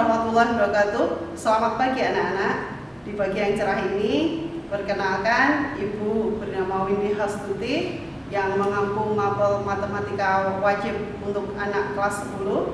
warahmatullahi wabarakatuh. Selamat pagi anak-anak. Di pagi yang cerah ini, perkenalkan Ibu bernama Windy Hastuti yang mengampu mapel matematika wajib untuk anak kelas 10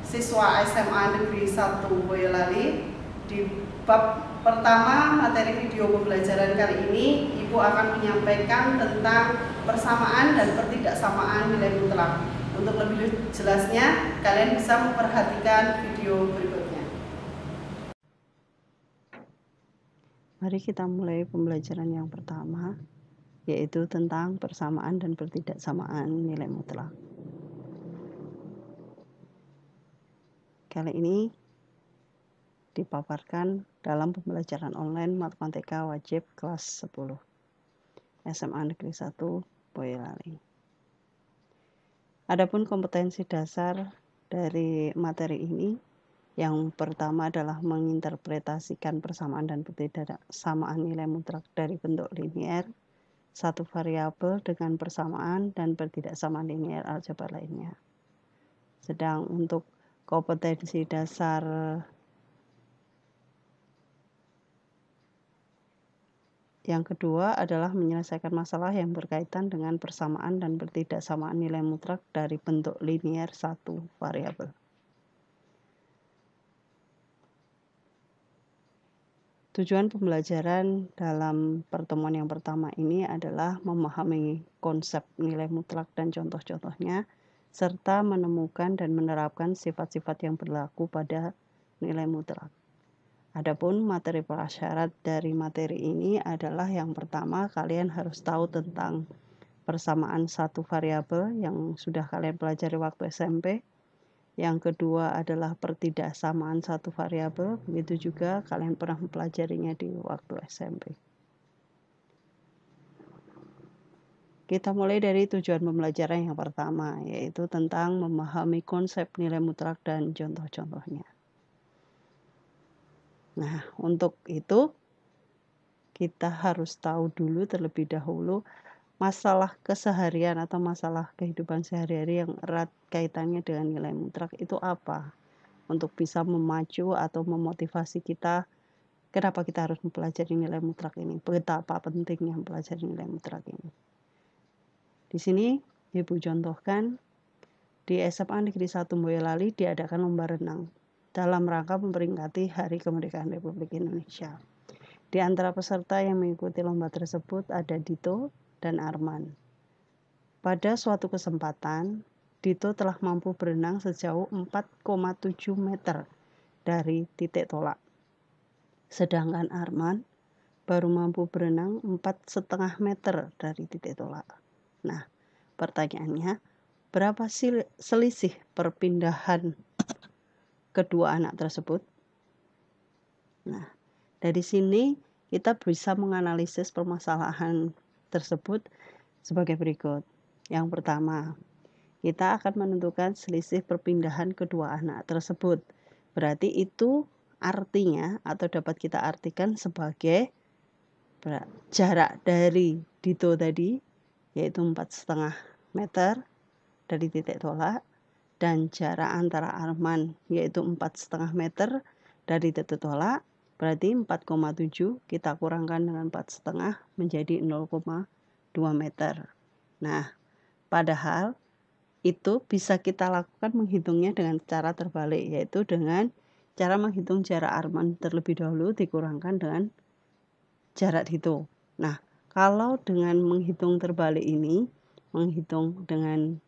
siswa SMA Negeri 1 Boyolali. Di bab pertama materi video pembelajaran kali ini, Ibu akan menyampaikan tentang persamaan dan pertidaksamaan nilai mutlak. Untuk lebih jelasnya, kalian bisa memperhatikan video berikutnya. Mari kita mulai pembelajaran yang pertama, yaitu tentang persamaan dan pertidaksamaan nilai mutlak. Kali ini dipaparkan dalam pembelajaran online matematika wajib kelas 10 SMA Negeri 1 Boyolali. Adapun kompetensi dasar dari materi ini, yang pertama adalah menginterpretasikan persamaan dan pertidaksamaan nilai mutlak dari bentuk linier satu variabel dengan persamaan dan pertidaksamaan linier aljabar lainnya. Sedang untuk kompetensi dasar yang kedua adalah menyelesaikan masalah yang berkaitan dengan persamaan dan pertidaksamaan nilai mutlak dari bentuk linier satu variabel. Tujuan pembelajaran dalam pertemuan yang pertama ini adalah memahami konsep nilai mutlak dan contoh-contohnya, serta menemukan dan menerapkan sifat-sifat yang berlaku pada nilai mutlak. Adapun materi prasyarat dari materi ini adalah yang pertama, kalian harus tahu tentang persamaan satu variabel yang sudah kalian pelajari waktu SMP. Yang kedua adalah pertidaksamaan satu variabel, begitu juga kalian pernah mempelajarinya di waktu SMP. Kita mulai dari tujuan pembelajaran yang pertama, yaitu tentang memahami konsep nilai mutlak dan contoh-contohnya. Nah, untuk itu kita harus tahu dulu terlebih dahulu masalah keseharian atau masalah kehidupan sehari-hari yang erat kaitannya dengan nilai mutlak itu apa, untuk bisa memacu atau memotivasi kita kenapa kita harus mempelajari nilai mutlak ini, betapa pentingnya mempelajari nilai mutlak ini. Di sini Ibu contohkan di SMA Negeri 1 Boyolali diadakan lomba renang dalam rangka memperingati Hari Kemerdekaan Republik Indonesia. Di antara peserta yang mengikuti lomba tersebut ada Dito dan Arman. Pada suatu kesempatan, Dito telah mampu berenang sejauh 4,7 meter dari titik tolak. Sedangkan Arman baru mampu berenang 4,5 meter dari titik tolak. Nah, pertanyaannya, berapa selisih perpindahan kedua anak tersebut? Nah, dari sini kita bisa menganalisis permasalahan tersebut sebagai berikut. Yang pertama, kita akan menentukan selisih perpindahan kedua anak tersebut. Berarti itu artinya atau dapat kita artikan sebagai jarak dari Dito tadi, yaitu 4,5 meter dari titik tolak, dan jarak antara Arman yaitu 4,5 meter dari titik tolak, berarti 4,7 kita kurangkan dengan 4,5 menjadi 0,2 meter. Nah, padahal itu bisa kita lakukan menghitungnya dengan cara terbalik, yaitu dengan cara menghitung jarak Arman terlebih dahulu dikurangkan dengan jarak Dito. Nah, kalau dengan menghitung terbalik ini, menghitung dengan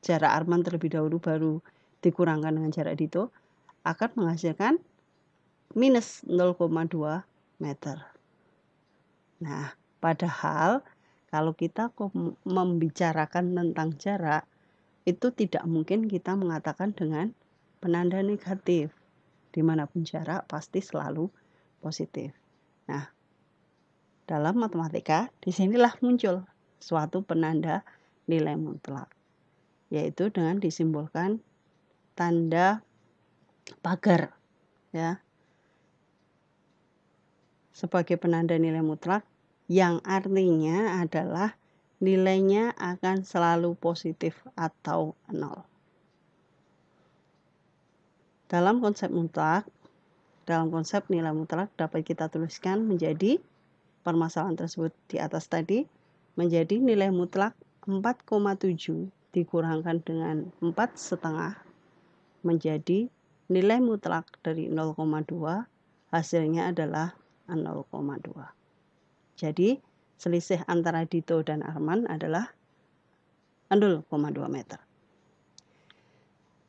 jarak Arman terlebih dahulu baru dikurangkan dengan jarak Dito, akan menghasilkan minus 0,2 meter. Nah, padahal kalau kita membicarakan tentang jarak, itu tidak mungkin kita mengatakan dengan penanda negatif. Dimanapun jarak pasti selalu positif. Nah, dalam matematika disinilah muncul suatu penanda nilai mutlak, yaitu dengan disimbolkan tanda pagar, ya, sebagai penanda nilai mutlak, yang artinya adalah nilainya akan selalu positif atau 0. Dalam konsep nilai mutlak dapat kita tuliskan menjadi permasalahan tersebut di atas tadi menjadi nilai mutlak 4,7 dikurangkan dengan 4,5 menjadi nilai mutlak dari 0,2, hasilnya adalah 0,2. Jadi selisih antara Dito dan Arman adalah 0,2 meter.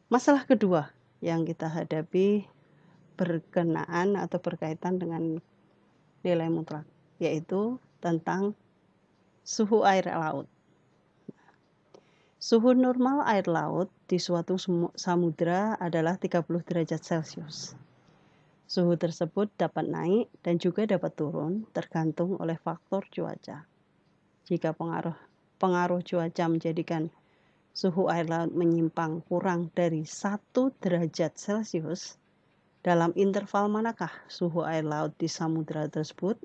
Masalah kedua yang kita hadapi berkenaan atau berkaitan dengan nilai mutlak, yaitu tentang suhu air laut. Suhu normal air laut di suatu samudra adalah 30 derajat Celcius. Suhu tersebut dapat naik dan juga dapat turun tergantung oleh faktor cuaca. Jika pengaruh cuaca menjadikan suhu air laut menyimpang kurang dari 1 derajat Celcius, dalam interval manakah suhu air laut di samudra tersebut?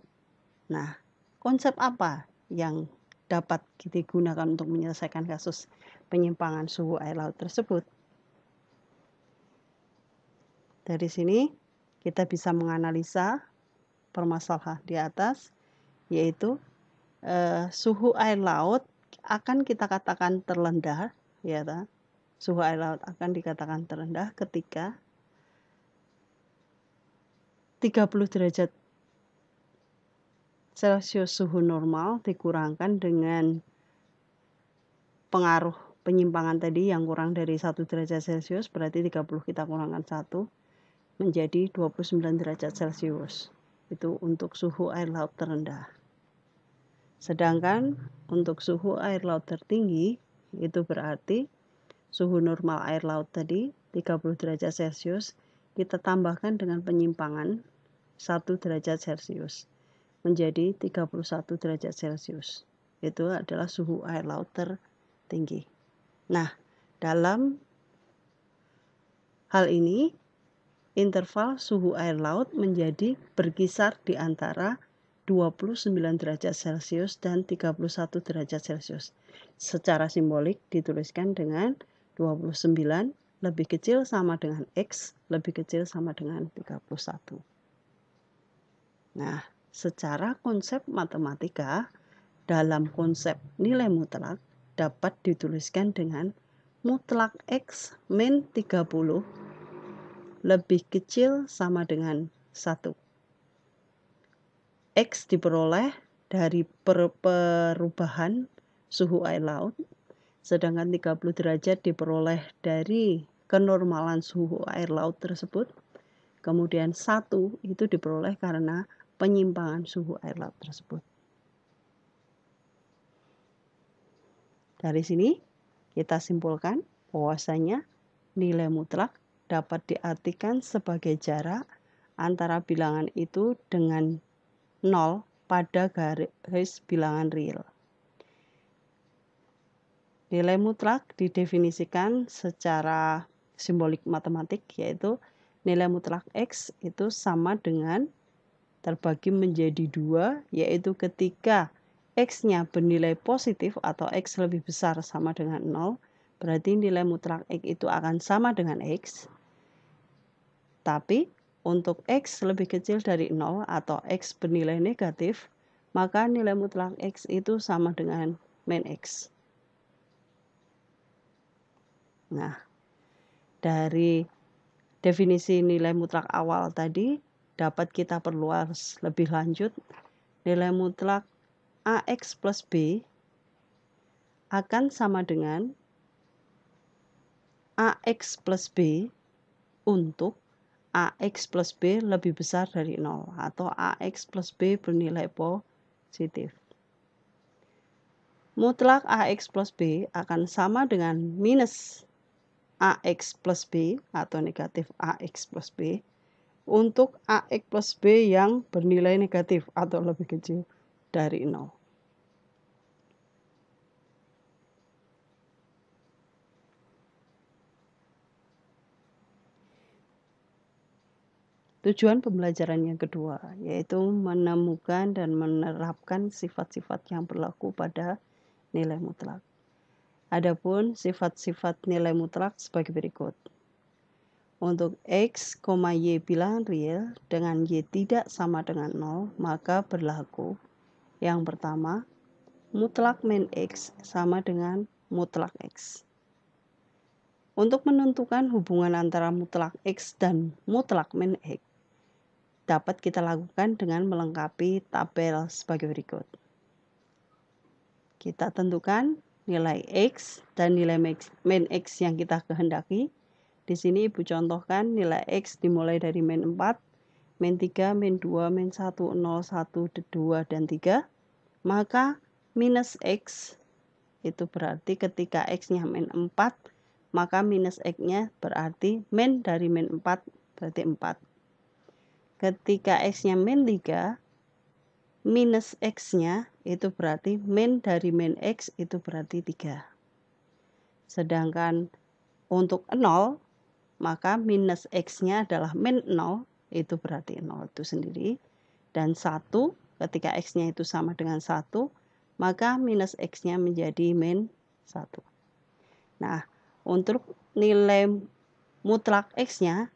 Nah, konsep apa yang dapat digunakan untuk menyelesaikan kasus penyimpangan suhu air laut tersebut? Dari sini kita bisa menganalisa permasalahan di atas, yaitu suhu air laut akan kita katakan terendah, ya, suhu air laut akan dikatakan terendah ketika 30 derajat Celcius suhu normal dikurangkan dengan pengaruh penyimpangan tadi yang kurang dari 1 derajat Celcius, berarti 30 kita kurangkan 1 menjadi 29 derajat Celcius. Itu untuk suhu air laut terendah. Sedangkan untuk suhu air laut tertinggi itu berarti suhu normal air laut tadi 30 derajat Celcius kita tambahkan dengan penyimpangan 1 derajat Celcius menjadi 31 derajat Celcius. Itu adalah suhu air laut tertinggi. Nah, dalam hal ini interval suhu air laut menjadi berkisar di antara 29 derajat Celcius dan 31 derajat Celcius. Secara simbolik dituliskan dengan 29 lebih kecil sama dengan X, lebih kecil sama dengan 31. Nah, secara konsep matematika, dalam konsep nilai mutlak dapat dituliskan dengan mutlak X min 30 lebih kecil sama dengan 1. X diperoleh dari perubahan suhu air laut, sedangkan 30 derajat diperoleh dari kenormalan suhu air laut tersebut. Kemudian 1 itu diperoleh karena penyimpangan suhu air laut tersebut. Dari sini kita simpulkan bahwasanya nilai mutlak dapat diartikan sebagai jarak antara bilangan itu dengan 0 pada garis bilangan real. Nilai mutlak didefinisikan secara simbolik matematik, yaitu nilai mutlak X itu sama dengan terbagi menjadi 2, yaitu ketika X-nya bernilai positif atau X lebih besar sama dengan 0, berarti nilai mutlak X itu akan sama dengan X. Tapi untuk X lebih kecil dari 0 atau X bernilai negatif, maka nilai mutlak X itu sama dengan min X. Nah, dari definisi nilai mutlak awal tadi dapat kita perluas lebih lanjut. Nilai mutlak AX plus B akan sama dengan AX plus B untuk AX plus B lebih besar dari 0 atau AX plus B bernilai positif. Mutlak AX plus B akan sama dengan minus AX plus B atau negatif AX plus B untuk AX plus B yang bernilai negatif atau lebih kecil dari 0. Tujuan pembelajaran yang kedua yaitu menemukan dan menerapkan sifat-sifat yang berlaku pada nilai mutlak. Adapun sifat-sifat nilai mutlak sebagai berikut. Untuk X, Y bilangan real dengan Y tidak sama dengan 0, maka berlaku yang pertama, mutlak min X sama dengan mutlak X. Untuk menentukan hubungan antara mutlak X dan mutlak min X, dapat kita lakukan dengan melengkapi tabel sebagai berikut. Kita tentukan nilai X dan nilai min X yang kita kehendaki. Di sini Ibu contohkan nilai X dimulai dari min 4, min 3, min 2, min 1, 0, 1, 2, dan 3. Maka minus X itu berarti ketika X-nya min 4, maka minus X-nya berarti min dari min 4, berarti 4. Ketika X-nya min 3, minus X-nya itu berarti min dari min X itu berarti 3. Sedangkan untuk 0, maka minus X-nya adalah min 0, itu berarti 0 itu sendiri. Dan 1, ketika X-nya itu sama dengan 1, maka minus X-nya menjadi min 1. Nah, untuk nilai mutlak X-nya,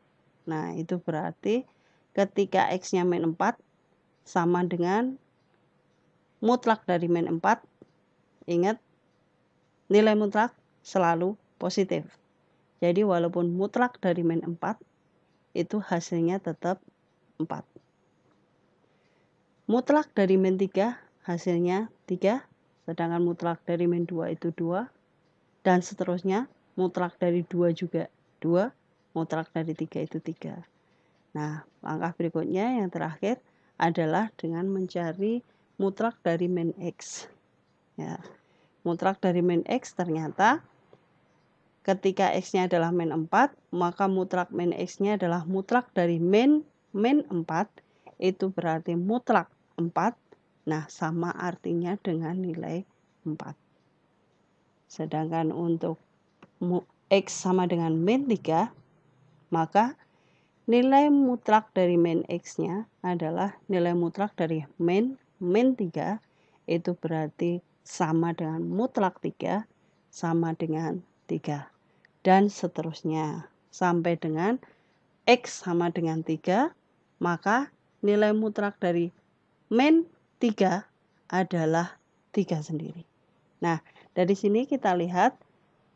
nah itu berarti ketika X-nya min 4, sama dengan mutlak dari min 4, ingat nilai mutlak selalu positif. Jadi walaupun mutlak dari min 4, itu hasilnya tetap 4. Mutlak dari min 3, hasilnya 3. Sedangkan mutlak dari min 2 itu 2. Dan seterusnya, mutlak dari 2 juga 2. Mutlak dari 3 itu 3. Nah, langkah berikutnya yang terakhir adalah dengan mencari mutlak dari min X. Ya. Mutlak dari min X ternyata ketika X-nya adalah min 4, maka mutlak min X-nya adalah mutlak dari min 4, itu berarti mutlak 4, nah sama artinya dengan nilai 4. Sedangkan untuk X sama dengan min 3, maka nilai mutlak dari min X-nya adalah nilai mutlak dari min 3, itu berarti sama dengan mutlak 3, sama dengan 3. Dan seterusnya. Sampai dengan X sama dengan 3, maka nilai mutlak dari min 3 adalah 3 sendiri. Nah, dari sini kita lihat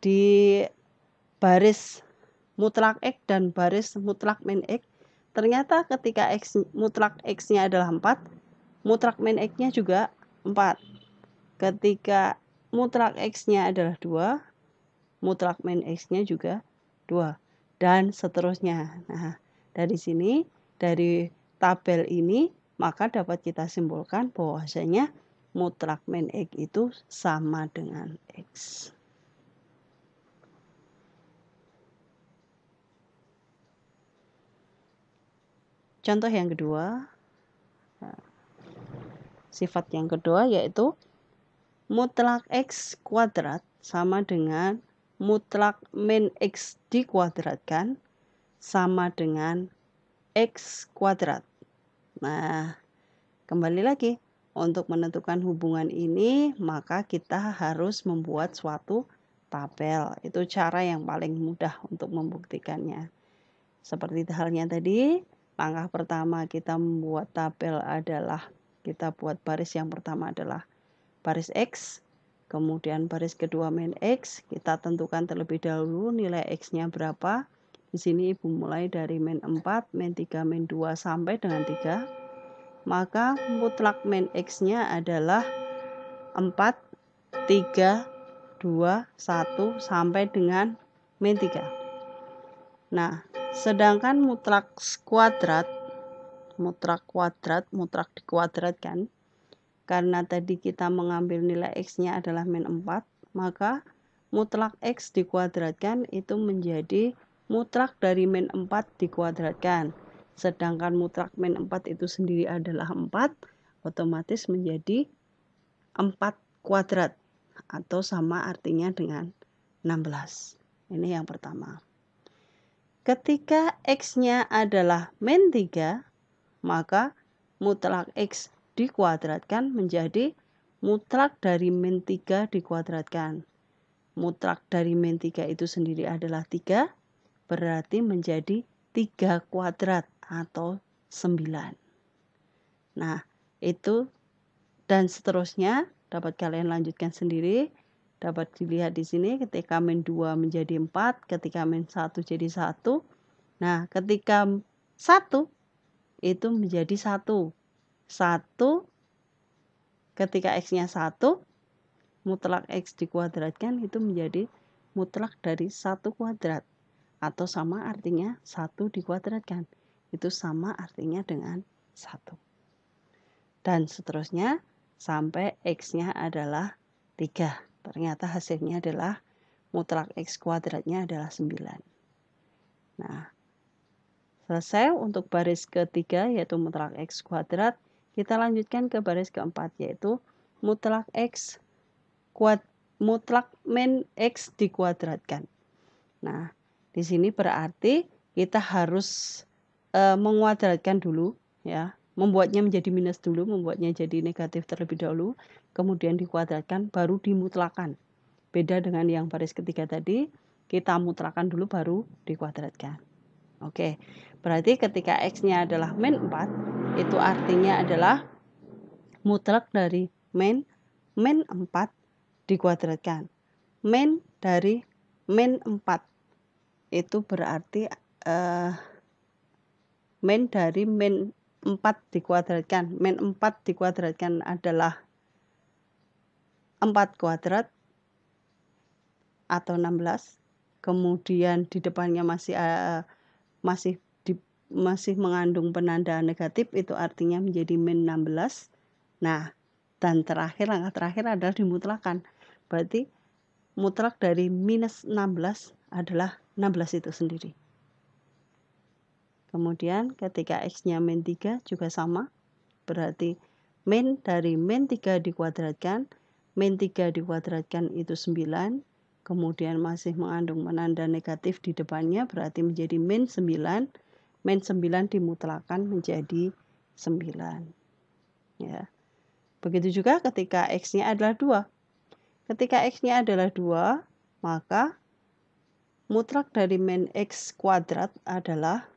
di baris mutlak X dan baris mutlak min X, ternyata ketika mutlak X-nya adalah 4, mutlak min X-nya juga 4. Ketika mutlak X-nya adalah 2, mutlak min X-nya juga 2. Dan seterusnya. Nah, dari sini, dari tabel ini, maka dapat kita simpulkan bahwasanya mutlak min X itu sama dengan X. Contoh yang kedua, sifat yang kedua yaitu mutlak X kuadrat sama dengan mutlak min X dikuadratkan sama dengan X kuadrat. Nah, kembali lagi, untuk menentukan hubungan ini, maka kita harus membuat suatu tabel. Itu cara yang paling mudah untuk membuktikannya. Seperti halnya tadi, langkah pertama kita membuat tabel adalah kita buat baris yang pertama adalah baris X, kemudian baris kedua min X, kita tentukan terlebih dahulu nilai X-nya berapa. Di sini Ibu mulai dari min 4, min 3, min 2 sampai dengan 3. Maka mutlak min X-nya adalah 4, 3, 2, 1 sampai dengan min 3. Nah, sedangkan mutlak dikuadratkan, karena tadi kita mengambil nilai X-nya adalah min 4, maka mutlak X dikuadratkan itu menjadi mutlak dari min 4 dikuadratkan. Sedangkan mutlak min 4 itu sendiri adalah 4, otomatis menjadi 4 kuadrat atau sama artinya dengan 16. Ini yang pertama. Ketika X-nya adalah min 3, maka mutlak X dikuadratkan menjadi mutlak dari min 3 dikuadratkan. Mutlak dari min 3 itu sendiri adalah 3, berarti menjadi 3 kuadrat atau 9. Nah, itu dan seterusnya dapat kalian lanjutkan sendiri. Dapat dilihat di sini ketika min 2 menjadi 4, ketika min 1 jadi 1. Nah, ketika 1 itu menjadi 1. 1 ketika X-nya 1, mutlak X dikuadratkan itu menjadi mutlak dari 1 kuadrat. Atau sama artinya 1 dikuadratkan. Itu sama artinya dengan 1. Dan seterusnya sampai X-nya adalah 3. Ternyata hasilnya adalah mutlak X kuadratnya adalah 9. Nah, selesai untuk baris ketiga yaitu mutlak X kuadrat. Kita lanjutkan ke baris keempat yaitu mutlak X mutlak min X dikuadratkan. Nah, di sini berarti kita harus menguadratkan dulu ya. Membuatnya menjadi minus dulu, membuatnya jadi negatif terlebih dahulu, kemudian dikuadratkan, baru dimutlakan. Beda dengan yang baris ketiga tadi, kita mutlakan dulu baru dikuadratkan. Oke, berarti ketika X-nya adalah min 4, itu artinya adalah mutlak dari min 4 dikuadratkan. Min dari min 4, itu berarti min dari min 4 dikuadratkan. Min 4 dikuadratkan adalah 4 kuadrat atau 16. Kemudian di depannya masih mengandung penanda negatif, itu artinya menjadi min 16. Nah, dan langkah terakhir adalah dimutlakan. Berarti mutlak dari minus 16 adalah 16 itu sendiri. Kemudian ketika X-nya min 3 juga sama. Berarti min dari min 3 dikuadratkan. Min 3 dikuadratkan itu 9. Kemudian masih mengandung penanda negatif di depannya. Berarti menjadi min 9. Min 9 dimutlakan menjadi 9. Ya. Begitu juga ketika X-nya adalah 2. Ketika X-nya adalah 2, maka mutlak dari min X kuadrat adalah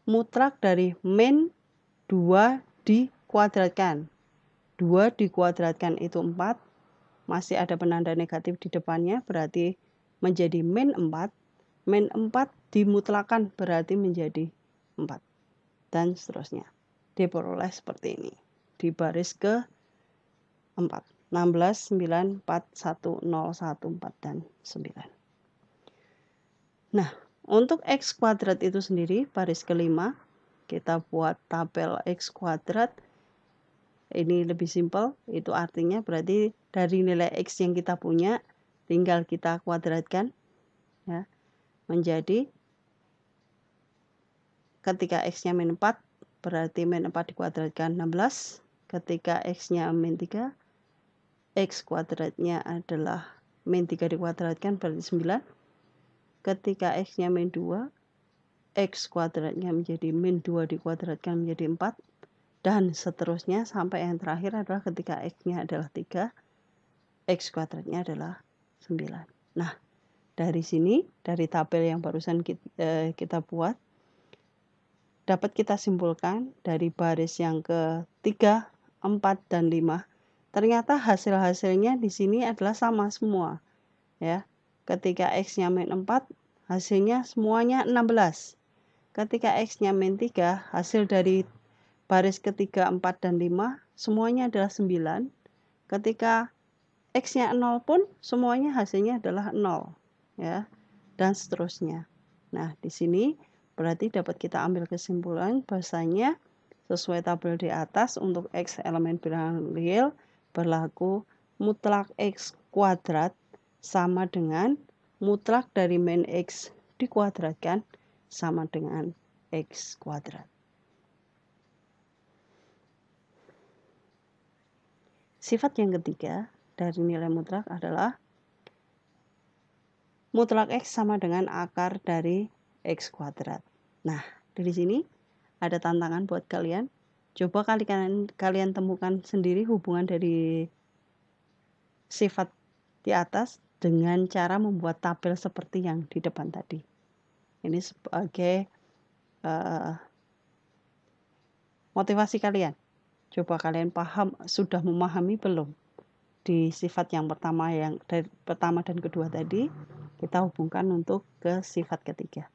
mutlak dari min 2 dikuadratkan. 2 dikuadratkan itu 4. Masih ada penanda negatif di depannya, berarti menjadi min 4. Min 4 dimutlakan berarti menjadi 4. Dan seterusnya. Diperoleh seperti ini. Di baris ke 4. 16, 9, 4, 1, 0, 1, 4, dan 9. Nah, untuk X kuadrat itu sendiri, baris kelima, kita buat tabel X kuadrat. Ini lebih simpel, itu artinya berarti dari nilai X yang kita punya, tinggal kita kuadratkan. Ya, menjadi ketika X-nya min 4, berarti min 4 dikuadratkan 16. Ketika X-nya min 3, X kuadratnya adalah min 3 dikuadratkan berarti 9. Ketika X-nya min 2, X kuadratnya menjadi min 2 dikuadratkan menjadi 4. Dan seterusnya sampai yang terakhir adalah ketika X-nya adalah 3, X kuadratnya adalah 9. Nah, dari sini, dari tabel yang barusan kita buat, dapat kita simpulkan dari baris yang ke-3, 4, dan 5, ternyata hasil-hasilnya di sini adalah sama semua. Ya. Ketika X-nya min 4, hasilnya semuanya 16. Ketika X-nya min 3, hasil dari baris ketiga, 4, dan 5, semuanya adalah 9. Ketika X-nya 0 pun, semuanya hasilnya adalah 0. Ya. Dan seterusnya. Nah, di sini berarti dapat kita ambil kesimpulan bahwasanya sesuai tabel di atas untuk X elemen bilangan real berlaku mutlak X kuadrat sama dengan mutlak dari min X dikuadratkan sama dengan X kuadrat. Sifat yang ketiga dari nilai mutlak adalah mutlak X sama dengan akar dari X kuadrat. Nah, dari sini ada tantangan buat kalian. Coba kalian temukan sendiri hubungan dari sifat di atas dengan cara membuat tabel seperti yang di depan tadi. Ini sebagai motivasi kalian. Coba kalian sudah memahami belum di sifat yang pertama dan kedua tadi, kita hubungkan untuk ke sifat ketiga.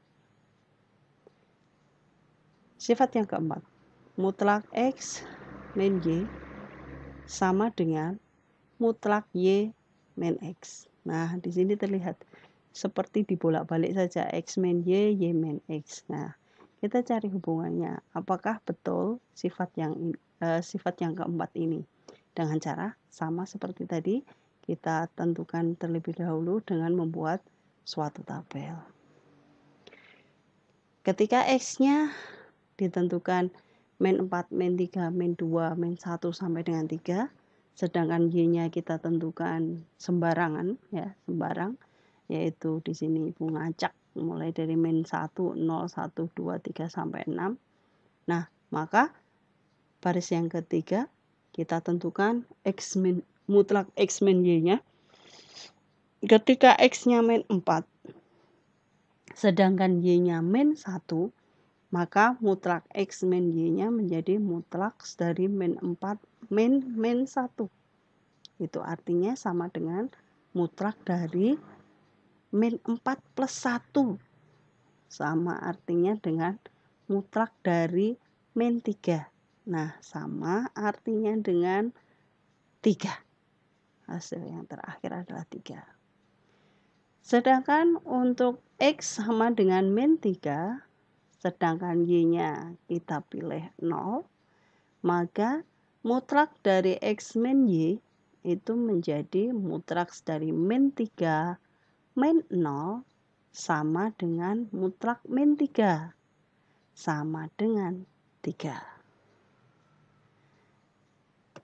Sifat yang keempat, mutlak X min Y sama dengan mutlak Y min X. Nah, di sini terlihat seperti dibolak-balik saja, X min Y, Y min X. Nah, kita cari hubungannya. Apakah betul sifat yang keempat ini? Dengan cara sama seperti tadi, kita tentukan terlebih dahulu dengan membuat suatu tabel. Ketika X-nya ditentukan min 4, min 3, min 2, min 1 sampai dengan 3, sedangkan Y-nya kita tentukan sembarangan, ya, sembarang, yaitu di sini Ibu ngacak mulai dari min 1, 0, 1, 2, 3 sampai 6. Nah, maka baris yang ketiga kita tentukan mutlak X min Y-nya. Ketika X-nya min 4, sedangkan Y-nya min 1, maka mutlak X min Y-nya menjadi mutlak dari min 4 min 1. Itu artinya sama dengan mutlak dari min 4 plus 1. Sama artinya dengan mutlak dari min 3. Nah, sama artinya dengan 3. Hasil yang terakhir adalah 3. Sedangkan untuk X sama dengan min 3, sedangkan Y-nya kita pilih 0, maka mutlak dari X min Y itu menjadi mutlak dari min 3 min 0 sama dengan mutlak min 3 sama dengan 3.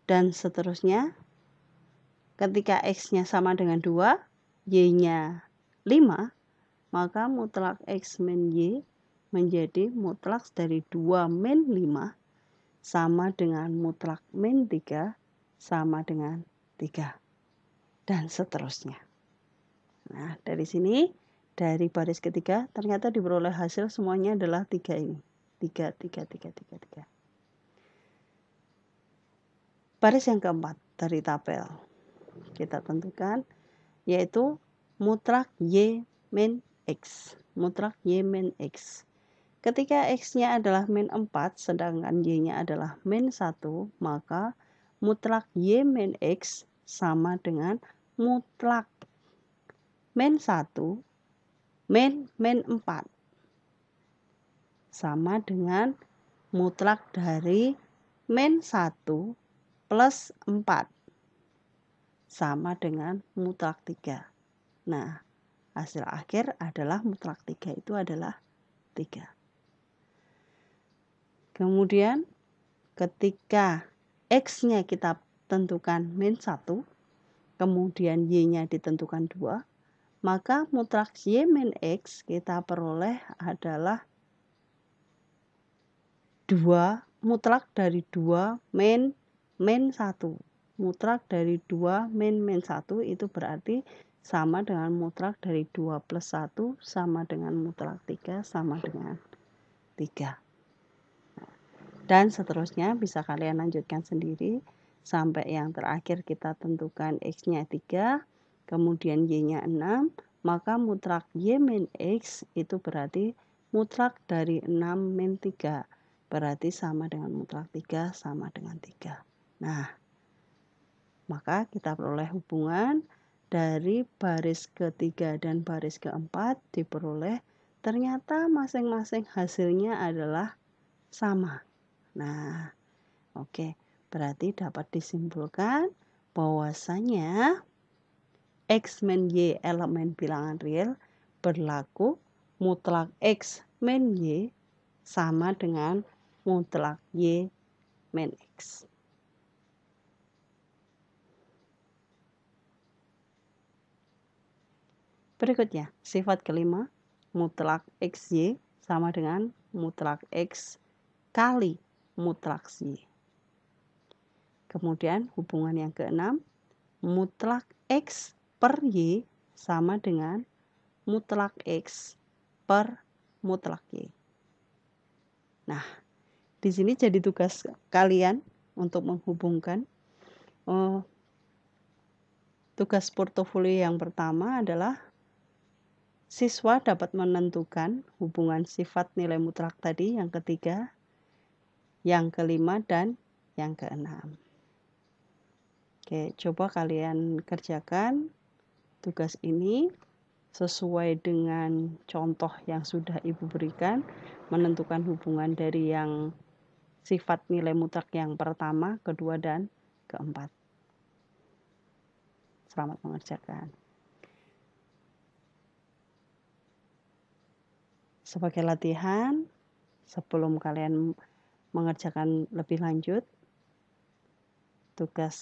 Dan seterusnya, ketika X-nya sama dengan 2, Y-nya 5, maka mutlak X min Y menjadi mutlak dari 2 min 5 sama dengan mutlak min 3 sama dengan 3. Dan seterusnya. Nah, dari sini, dari baris ketiga, ternyata diperoleh hasil semuanya adalah 3 ini. 3, 3, 3, 3, 3. Baris yang keempat dari tabel kita tentukan, yaitu mutlak Y min X. Mutlak Y min X. Ketika X-nya adalah min 4, sedangkan Y-nya adalah min 1, maka mutlak Y min X sama dengan mutlak min 1 min 4. Sama dengan mutlak dari min 1 plus 4. Sama dengan mutlak 3. Nah, hasil akhir adalah mutlak 3 itu adalah 3. Kemudian ketika X-nya kita tentukan min 1, kemudian Y-nya ditentukan 2, maka mutlak Y min X kita peroleh adalah 2, mutlak dari 2 min 1. Mutlak dari 2 min 1 itu berarti sama dengan mutlak dari 2 plus 1 sama dengan mutlak 3 sama dengan 3. Dan seterusnya bisa kalian lanjutkan sendiri sampai yang terakhir kita tentukan X-nya 3, kemudian Y-nya 6, maka mutlak Y min X itu berarti mutlak dari 6 min 3, berarti sama dengan mutlak 3 sama dengan 3. Nah, maka kita peroleh hubungan dari baris ketiga dan baris keempat diperoleh ternyata masing-masing hasilnya adalah sama. Nah, oke, berarti dapat disimpulkan bahwasanya X min Y elemen bilangan real berlaku mutlak X min Y sama dengan mutlak Y min X. Berikutnya, sifat kelima, mutlak XY sama dengan mutlak X kali mutlak Y. Kemudian hubungan yang keenam, mutlak X per Y sama dengan mutlak X per mutlak Y. Nah, di sini jadi tugas kalian untuk menghubungkan. Tugas portofolio yang pertama adalah siswa dapat menentukan hubungan sifat nilai mutlak tadi, yang ketiga, yang kelima, dan yang keenam. Oke, coba kalian kerjakan tugas ini sesuai dengan contoh yang sudah Ibu berikan, menentukan hubungan dari yang sifat nilai mutlak yang pertama, kedua, dan keempat. Selamat mengerjakan. Sebagai latihan, sebelum kalian mengerjakan lebih lanjut tugas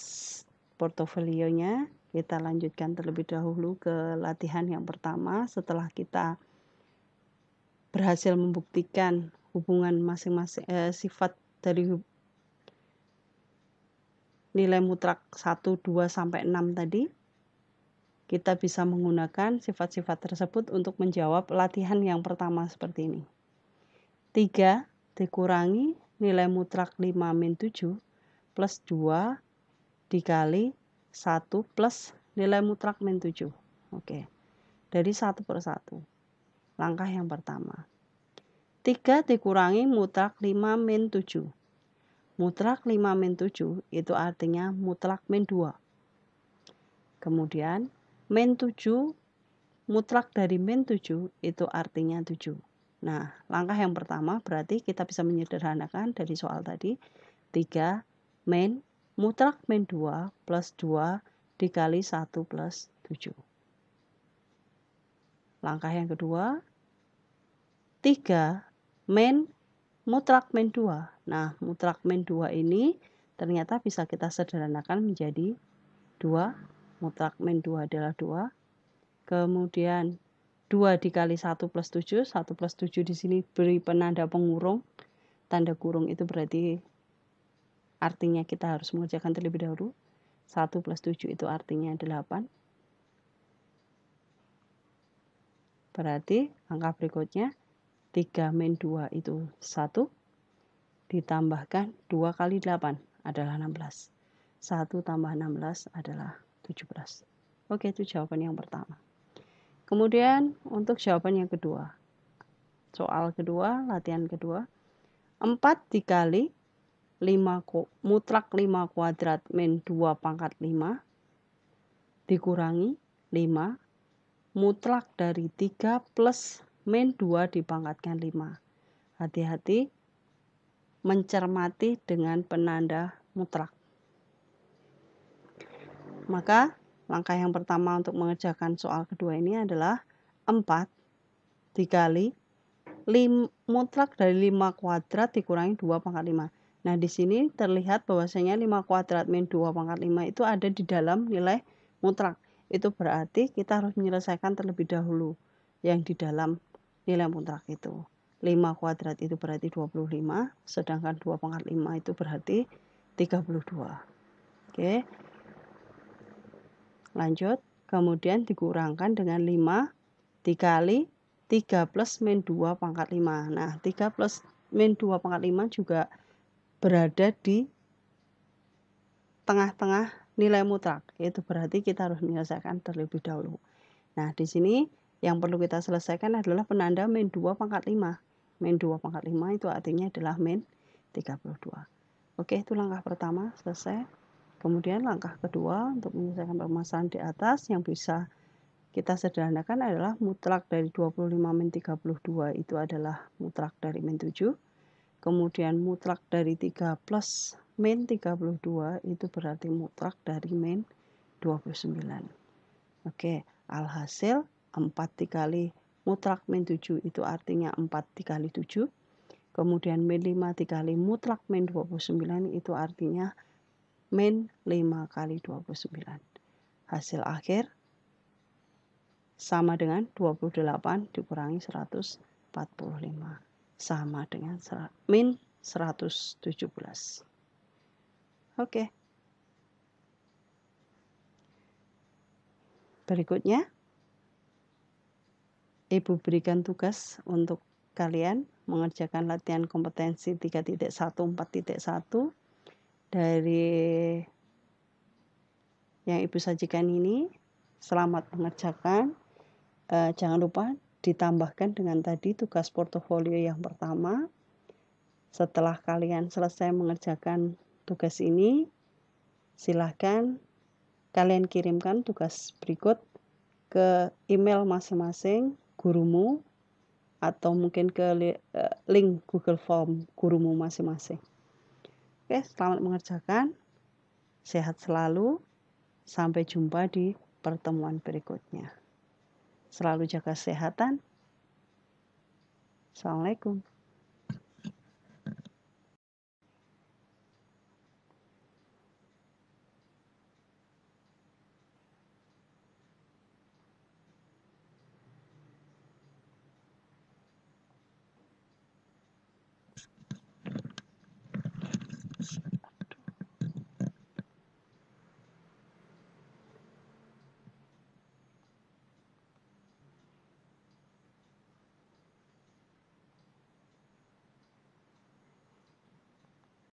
portofolionya, kita lanjutkan terlebih dahulu ke latihan yang pertama. Setelah kita berhasil membuktikan hubungan masing-masing sifat dari nilai mutlak 1, 2, sampai 6 tadi, kita bisa menggunakan sifat-sifat tersebut untuk menjawab latihan yang pertama seperti ini. 3 dikurangi nilai mutlak 5 min 7 plus 2 dikali 1 plus nilai mutlak min 7. Oke, dari 1 per 1. Langkah yang pertama. 3 dikurangi mutlak 5 min 7. Mutlak 5 min 7 itu artinya mutlak min 2. Kemudian min 7, mutlak dari min 7 itu artinya 7. Nah, langkah yang pertama berarti kita bisa menyederhanakan dari soal tadi. 3 min mutlak min 2 plus 2 dikali 1 plus 7. Langkah yang kedua, 3 min mutlak min 2. Nah, mutlak min 2 ini ternyata bisa kita sederhanakan menjadi 2. Mutlak min 2 adalah 2. Kemudian 2 dikali 1 plus 7. 1 plus 7 di sini beri penanda pengurung. Tanda kurung itu berarti artinya kita harus mengerjakan terlebih dahulu. 1 plus 7 itu artinya 8. Berarti angka berikutnya 3 min 2 itu 1. Ditambahkan 2 kali 8 adalah 16. 1 tambah 16 adalah 17. Oke, itu jawaban yang pertama. Kemudian untuk jawaban yang kedua. Soal kedua, latihan kedua. 4 dikali 5 mutlak 5 kuadrat min 2 pangkat 5 dikurangi 5 mutlak dari 3 plus min 2 dipangkatkan 5. Hati-hati mencermati dengan penanda mutlak. Maka langkah yang pertama untuk mengerjakan soal kedua ini adalah 4 dikali mutlak dari 5 kuadrat dikurangi 2 pangkat 5. Nah, di sini terlihat bahwasanya 5 kuadrat min 2 pangkat 5 itu ada di dalam nilai mutlak. Itu berarti kita harus menyelesaikan terlebih dahulu yang di dalam nilai mutlak itu. 5 kuadrat itu berarti 25, sedangkan 2 pangkat 5 itu berarti 32. Oke. Lanjut, kemudian dikurangkan dengan 5 dikali 3 plus min 2 pangkat 5. Nah, 3 plus min 2 pangkat 5 juga berada di tengah-tengah nilai mutlak. Itu berarti kita harus menyelesaikan terlebih dahulu. Nah, di sini yang perlu kita selesaikan adalah penanda min 2 pangkat 5. Min 2 pangkat 5 itu artinya adalah min 32. Oke, itu langkah pertama selesai. Kemudian langkah kedua untuk menyelesaikan permasalahan di atas yang bisa kita sederhanakan adalah mutlak dari 25 min 32 itu adalah mutlak dari min 7. Kemudian mutlak dari 3 plus min 32 itu berarti mutlak dari min 29. Oke, alhasil 4 dikali mutlak min 7 itu artinya 4 dikali 7. Kemudian min 5 dikali mutlak min 29 itu artinya min 5 kali 29. Hasil akhir sama dengan 28 dikurangi 145. Sama dengan min 117. Oke. Berikutnya, Ibu berikan tugas untuk kalian mengerjakan latihan kompetensi 3.1 4.1 dari yang Ibu sajikan ini. Selamat mengerjakan. Jangan lupa ditambahkan dengan tadi tugas portofolio yang pertama. Setelah kalian selesai mengerjakan tugas ini, silahkan kalian kirimkan tugas berikut ke email masing-masing gurumu atau mungkin ke link Google Form gurumu masing-masing. Oke, selamat mengerjakan. Sehat selalu. Sampai jumpa di pertemuan berikutnya. Selalu jaga kesehatan. Assalamualaikum.